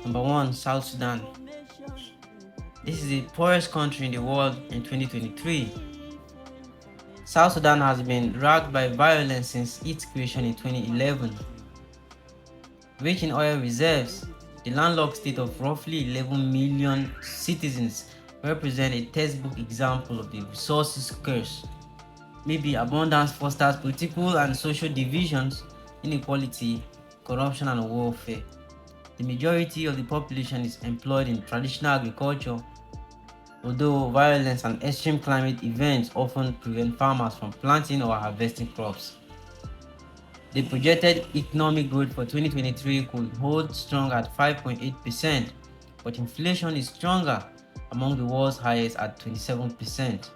Number 1, South Sudan. This is the poorest country in the world in 2023. South Sudan has been racked by violence since its creation in 2011. Rich in oil reserves, the landlocked state of roughly 11 million citizens represent a textbook example of the resources curse. Maybe abundance fosters political and social divisions, inequality, corruption, and warfare. The majority of the population is employed in traditional agriculture, although violence and extreme climate events often prevent farmers from planting or harvesting crops. The projected economic growth for 2023 could hold strong at 5.8%, but inflation is stronger, among the world's highest at 27%.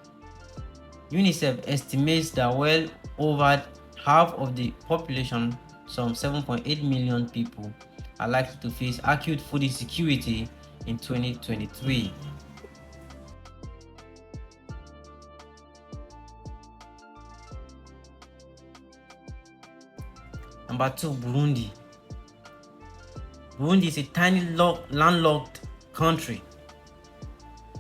UNICEF estimates that well over half of the population, some 7.8 million people, are likely to face acute food insecurity in 2023. Number 2, Burundi. Burundi is a tiny landlocked country.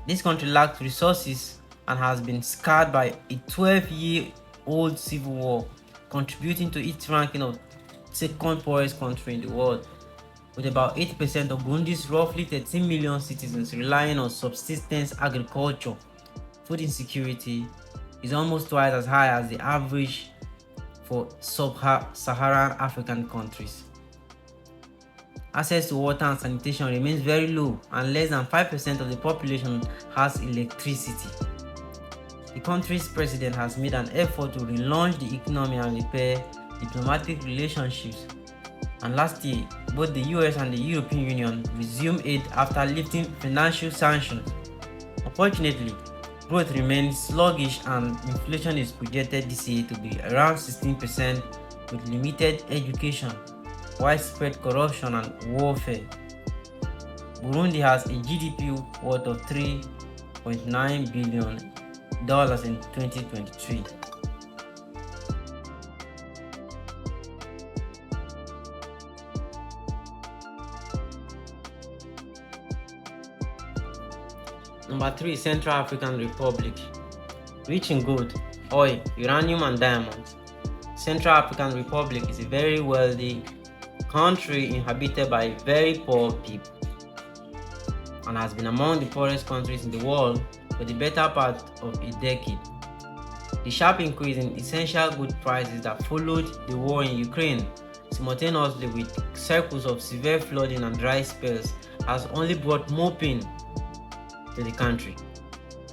This country lacks resources and has been scarred by a 12-year-old civil war, contributing to its ranking of second poorest country in the world, with about 80% of Burundi's roughly 13 million citizens relying on subsistence agriculture. Food insecurity is almost twice as high as the average for sub-Saharan African countries. Access to water and sanitation remains very low, and less than 5% of the population has electricity. The country's president has made an effort to relaunch the economy and repair diplomatic relationships. And last year, both the US and the European Union resumed aid after lifting financial sanctions. Unfortunately, growth remains sluggish and inflation is projected this year to be around 16%, with limited education, widespread corruption, and warfare. Burundi has a GDP worth of $3.9 billion in 2023. Number 3, Central African Republic. Rich in gold, oil, uranium, and diamonds, Central African Republic is a very wealthy country inhabited by very poor people and has been among the poorest countries in the world for the better part of a decade. The sharp increase in essential goods prices that followed the war in Ukraine, simultaneously with cycles of severe flooding and dry spells, has only brought more pain to the country.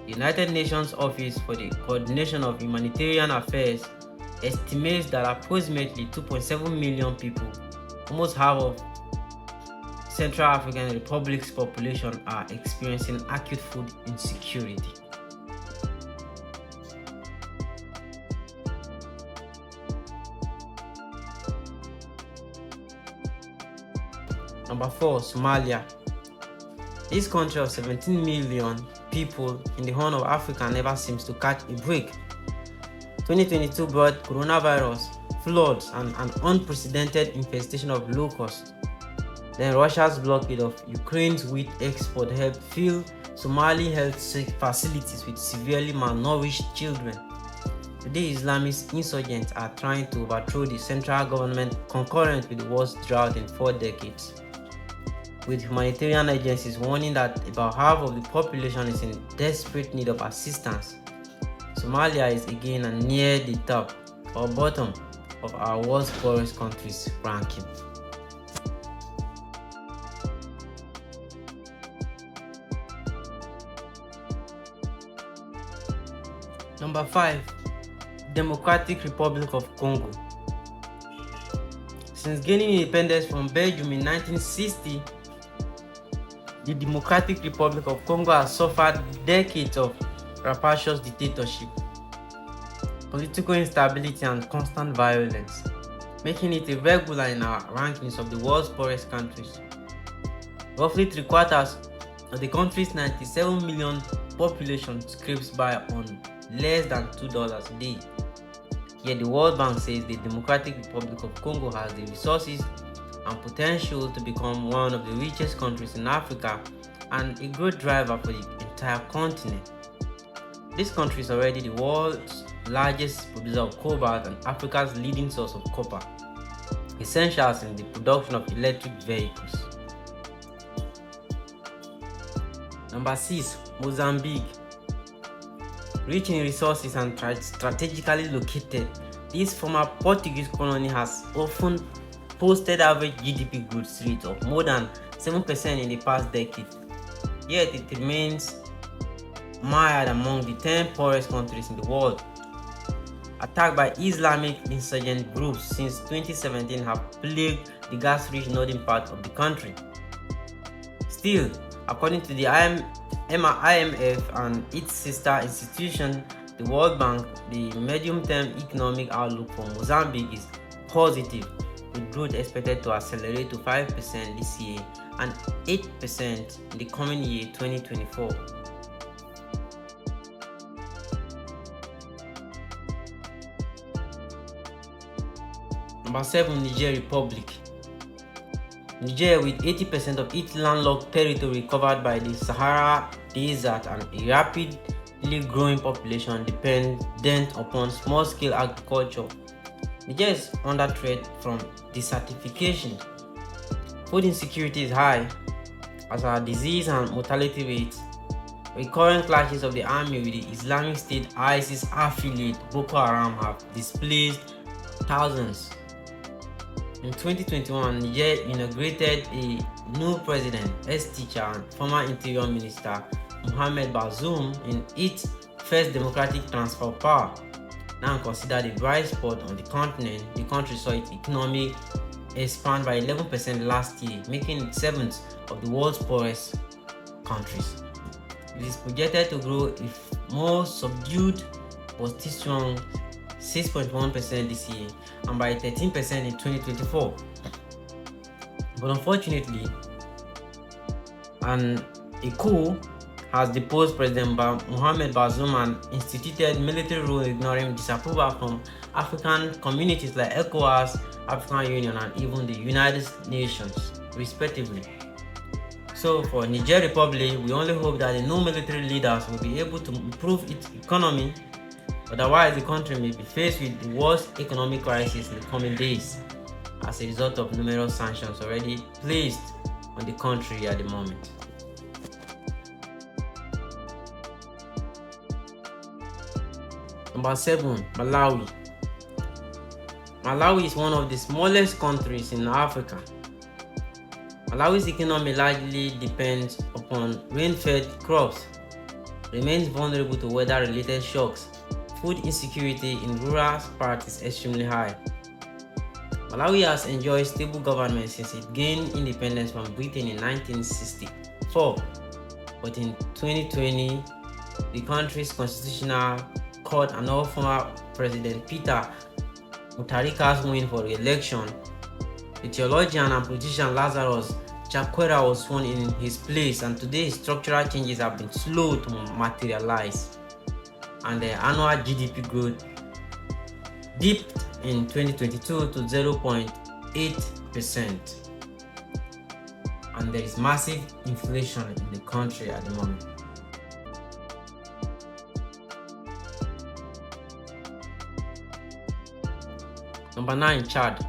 The United Nations Office for the Coordination of Humanitarian Affairs estimates that approximately 2.7 million people, almost half of Central African Republic's population, are experiencing acute food insecurity. Number 4, Somalia. This country of 17 million people in the Horn of Africa never seems to catch a break. 2022 brought coronavirus, floods, and an unprecedented infestation of locusts. Then Russia's blockade of Ukraine's wheat export helped fill Somali health facilities with severely malnourished children. Today, Islamist insurgents are trying to overthrow the central government concurrent with the worst drought in 4 decades, with humanitarian agencies warning that about half of the population is in desperate need of assistance. Somalia is again near the top or bottom of our world's poorest countries ranking. Number 5, Democratic Republic of Congo. Since gaining independence from Belgium in 1960, the Democratic Republic of Congo has suffered decades of rapacious dictatorship, political instability, and constant violence, making it irregular in our rankings of the world's poorest countries. Roughly 3/4 of the country's 97 million population scrapes by on less than $2 a day. Yet the World Bank says the Democratic Republic of Congo has the resources and and potential to become one of the richest countries in Africa and a growth driver for the entire continent. This country is already the world's largest producer of cobalt and Africa's leading source of copper, essentials in the production of electric vehicles. Number 6. Mozambique. Rich in resources and strategically located, this former Portuguese colony has often posted average GDP growth rate of more than 7% in the past decade, yet it remains mired among the 10 poorest countries in the world. Attacks by Islamic insurgent groups since 2017 have plagued the gas-rich northern part of the country. Still, according to the IMF and its sister institution, the World Bank, the medium-term economic outlook for Mozambique is positive, with growth expected to accelerate to 5% this year and 8% in the coming year 2024. Number 7. Niger Republic. Niger, with 80% of its landlocked territory covered by the Sahara Desert and a rapidly growing population dependent upon small-scale agriculture, Niger is under threat from desertification. Food insecurity is high, as are disease and mortality rates. Recurrent clashes of the army with the Islamic State ISIS affiliate Boko Haram have displaced thousands. In 2021, Niger inaugurated a new president, ex-teacher and former interior minister Mohamed Bazoum in its first democratic transfer of power. Now considered a bright spot on the continent, the country saw its economy expand by 11% last year, making it 7th of the world's poorest countries. It is projected to grow if more subdued but still strong 6.1% this year and by 13% in 2024. But unfortunately, a coup has deposed President Mohamed Bazoum and instituted military rule, ignoring disapproval from African communities like ECOWAS, African Union, and even the United Nations, respectively. So for Niger Republic, we only hope that the new military leaders will be able to improve its economy. Otherwise, the country may be faced with the worst economic crisis in the coming days as a result of numerous sanctions already placed on the country at the moment. Number 7. Malawi. Malawi is one of the smallest countries in Africa. Malawi's economy largely depends upon rain-fed crops, remains vulnerable to weather-related shocks. Food insecurity in rural parts is extremely high. Malawi has enjoyed stable government since it gained independence from Britain in 1964, but in 2020, the country's constitutional court annulled former President Peter Mutharika's win for re-election. The theologian and politician Lazarus Chakwera was sworn in his place, and today structural changes have been slow to materialize, and the annual GDP growth dipped in 2022 to 0.8%, and there is massive inflation in the country at the moment. Number 9. Chad.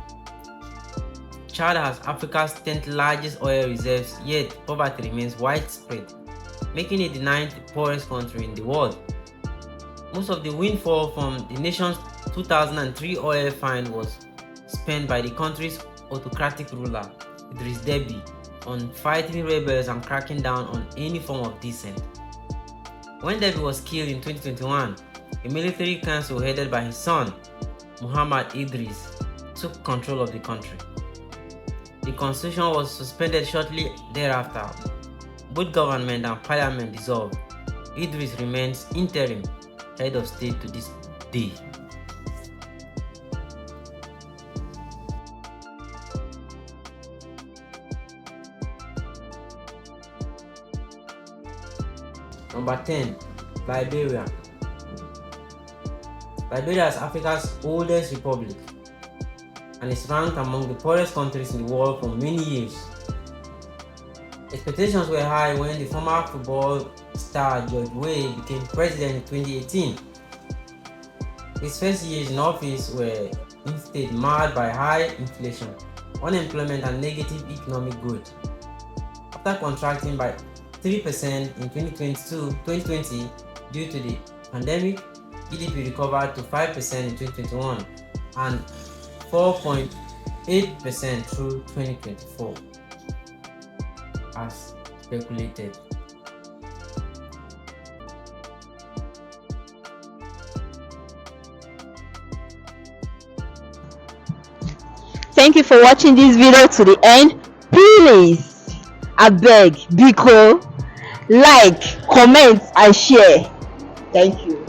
Chad has Africa's 10th largest oil reserves, yet poverty remains widespread, making it the 9th poorest country in the world. Most of the windfall from the nation's 2003 oil find was spent by the country's autocratic ruler, Idris Deby, on fighting rebels and cracking down on any form of dissent. When Deby was killed in 2021, a military council headed by his son, Muhammad Idris, took control of the country. The constitution was suspended shortly thereafter. Both government and parliament dissolved. Idris remains interim head of state to this day. Number 10. Liberia. Liberia is Africa's oldest republic, and is ranked among the poorest countries in the world for many years. Expectations were high when the former football star George Weah became president in 2018. His first years in office were instead marred by high inflation, unemployment, and negative economic growth. After contracting by 3% in 2020 due to the pandemic, GDP recovered to 5% in 2021 and 4.8% through 2024, as speculated. Thank you for watching this video to the end. Please, abeg, biko, like, comment and share. Thank you.